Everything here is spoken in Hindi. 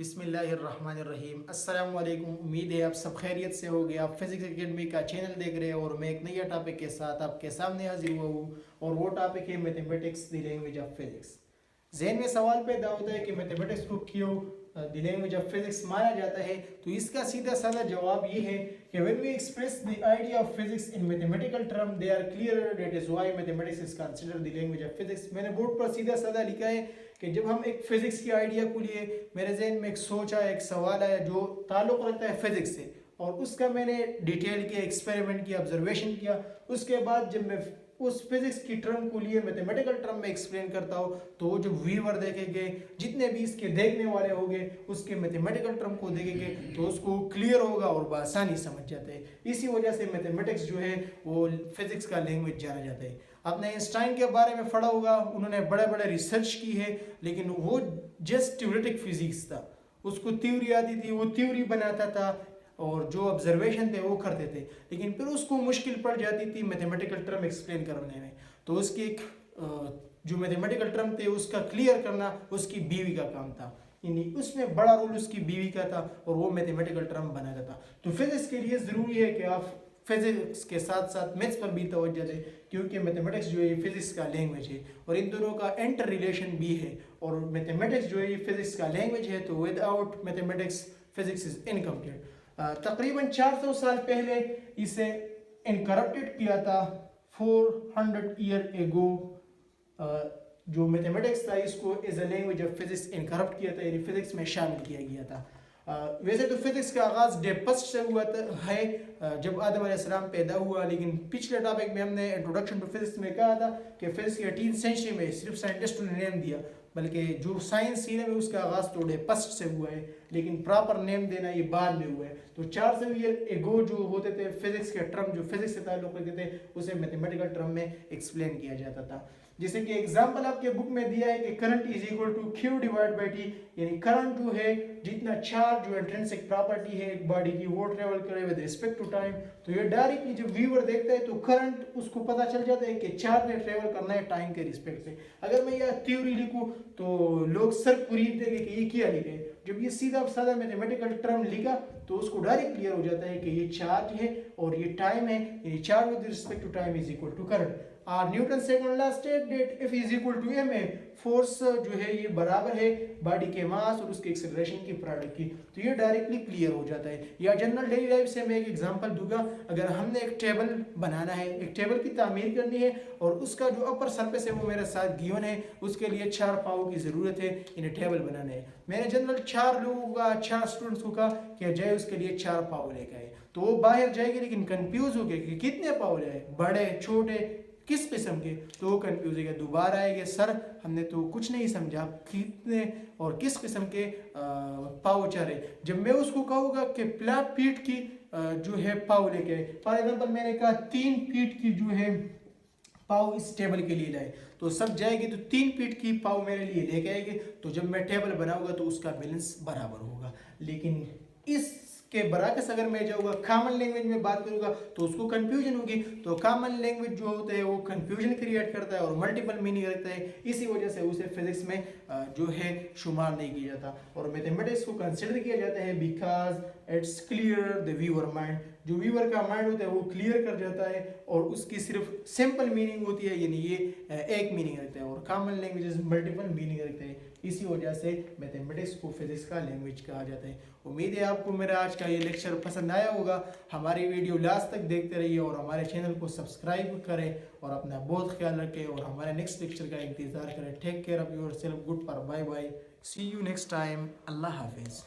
बिस्मिल्लाहिर्रहमानिर्रहीम। अस्सलाम वालेकुम। उम्मीद है आप सब खैरियत से होगे। आप फिज़िक्स एकेडमी का चैनल देख रहे हैं और मैं एक नया टॉपिक के साथ आपके सामने हाजिर हुआ हूँ और वो टॉपिक है mathematics the language of physics. जहन में सवाल पैदा होता है कि मैथमेटिक्स को क्यों द लैंग्वेज ऑफ फिज़िक्स माना जाता है, तो इसका सीधा साधा जवाब ये है कि when we express the idea of physics in mathematical term they are clear, that is why mathematics is considered the language of physics. मैंने बोर्ड पर सीधा साधा लिखा है कि जब हम एक फिज़िक्स की आइडिया को लिए, मेरे जहन में एक सोच आया, एक सवाल आया जो ताल्लुक़ रखता है फिज़िक्स से, और उसका मैंने डिटेल किया, एक्सपेरिमेंट किया, ऑब्जर्वेशन किया। उसके बाद जब मैं उस फिज़िक्स की टर्म को लिए मैथमेटिकल टर्म में एक्सप्लेन करता हूँ, तो वो जो व्यूअर देखेंगे, जितने भी इसके देखने वाले होंगे, उसके मैथमेटिकल टर्म को देखेंगे तो उसको क्लियर होगा और बआसानी समझ जाते हैं। इसी वजह से मैथमेटिक्स जो है वो फिज़िक्स का लैंग्वेज जाना जाता है। आपने आइंस्टाइन के बारे में पढ़ा होगा, उन्होंने बड़े बड़े रिसर्च की है, लेकिन वो जस्ट थ्योरेटिक फिजिक्स था। उसको थ्योरी आती थी, वो थ्योरी बनाता था और जो ऑब्जर्वेशन थे वो करते थे, लेकिन फिर उसको मुश्किल पड़ जाती थी मैथमेटिकल टर्म एक्सप्लेन करने में। तो उसकी एक जो मैथमेटिकल टर्म थे उसका क्लियर करना उसकी बीवी का काम था, यानी उसमें बड़ा रोल उसकी बीवी का था और वो मैथमेटिकल टर्म बनाता था। तो फिजिक्स के लिए ज़रूरी है कि आप फिजिक्स के साथ साथ मैथ्स पर भी तवज्जो दें, क्योंकि मैथमेटिक्स जो है फिजिक्स का लैंग्वेज है और इन दोनों का इंटर रिलेशन भी है। और मैथमेटिक्स जो है फिजिक्स का लैंग्वेज है, तो without mathematics physics is incomplete. तकरीबन 400 साल पहले इसे इनकरप्टेड किया था, 400 ईयर एगो। जो मैथमेटिक्स था इसको as a language of physics incorporate किया था, यानी फिजिक्स में शामिल किया गया था। वैसे तो फिजिक्स का आगाज़ डेप्स्ट से हुआ है जब आदम अलैहिस्सलाम पैदा हुआ, लेकिन पिछले टॉपिक में हमने इंट्रोडक्शन टू फिजिक्स में कहा था कि फिजिक्स की 18th सेंचुरी में सिर्फ साइंटिस्टों ने नेम दिया, बल्कि जो साइंस सीने में उसका आगाज़ तो डेप्स्ट से हुआ है, लेकिन प्रॉपर नेम देना ये बाद में हुआ है। तो 400 ईयर एगो जो होते थे फिजिक्स के टर्म जो फिजिक्स से ताल्लुक़ रखते थे उसे मैथमेटिकल टर्म में एक्सप्लेन किया जाता था। जैसे कि एग्जाम्पल आपके बुक में दिया है कि current is equal to Q divide by T, यानी करंट जो है जितना चार्ज जो इंट्रिंसिक प्रॉपर्टी है एक बॉडी की वो ट्रेवल करे विद रिस्पेक्ट टू टाइम। तो ये डायरेक्टली जब व्यूअर देखता है तो करंट उसको पता चल जाता है कि चार्ज ने ट्रेवल करना है टाइम के रिस्पेक्ट से। अगर मैं यह थ्योरी लिखूँ तो लोग सर कुरीद देंगे कि ये क्या लिखे। जब ये सीधा साधा मैथमेटिकल टर्म लिखा तो उसको डायरेक्ट क्लियर हो जाता है कि ये चार्ज है और ये टाइम है, यानी charge with respect to time is equal to current. और Newton second law state that F is equal to ma, force जो है ये बराबर है बॉडी के मास और उसके एक्सेलरेशन की प्रोडक्ट की। तो ये डायरेक्टली क्लियर हो जाता है। या जनरल डेली लाइफ से मैं एक एग्जांपल दूंगा। अगर हमने एक टेबल बनाना है, एक टेबल की तामीर करनी है और उसका जो अपर सरफेस है वो मेरे साथ गिवन है, उसके लिए 4 पाव की ज़रूरत है इन्हें टेबल बनाना है। मैंने जनरल 4 लोगों का 4 स्टूडेंट्स को कहा कि जाए उसके लिए 4 पाव लेकर आए, तो वो बाहर जाएगी लेकिन कंफ्यूज हो गए कि कितने पाव लाए, बड़े छोटे किस किस्म के, तो वो कंफ्यूज है। दोबारा आएंगे, सर हमने तो कुछ नहीं समझा, कितने और किस किस्म के पाव चारे। जब मैं उसको कहूँगा कि फ्लैट फीट की जो है पाव लेके आए, फॉर एग्जाम्पल मैंने कहा 3 फीट की जो है पाव इस टेबल के लिए लाए, तो सब जाएगी तो 3 फीट की पाव मेरे लिए लेके आएगी। तो जब मैं टेबल बनाऊंगा तो उसका बैलेंस बराबर होगा। लेकिन इसके बरअक्स अगर मैं जाऊँगा कॉमन लैंग्वेज में बात करूँगा तो उसको कंफ्यूजन होगी। तो कॉमन लैंग्वेज जो होता है वो कंफ्यूजन क्रिएट करता है और मल्टीपल मीनिंग रखता है, इसी वजह से उसे फिजिक्स में जो है शुमार नहीं किया जाता। और मैथमेटिक्स को कंसिडर किया जाता है because it's clear the viewer mind. जो व्यूअर का माइंड होता है वो क्लियर कर जाता है और उसकी सिर्फ सिंपल मीनिंग होती है, यानी ये एक मीनिंग रखता है, और कॉमन लैंग्वेजेस मल्टीपल मीनिंग रखते हैं। इसी वजह से मैथमेटिक्स को फिजिक्स का लैंग्वेज कहा जाता है। उम्मीद है आपको मेरा आज का ये लेक्चर पसंद आया होगा। हमारी वीडियो लास्ट तक देखते रहिए और हमारे चैनल को सब्सक्राइब करें और अपना बहुत ख्याल रखें और हमारे नेक्स्ट लेक्चर का इंतज़ार करें। Take care of yourself, good पर bye bye, see you next time, अल्लाह हाफिज़।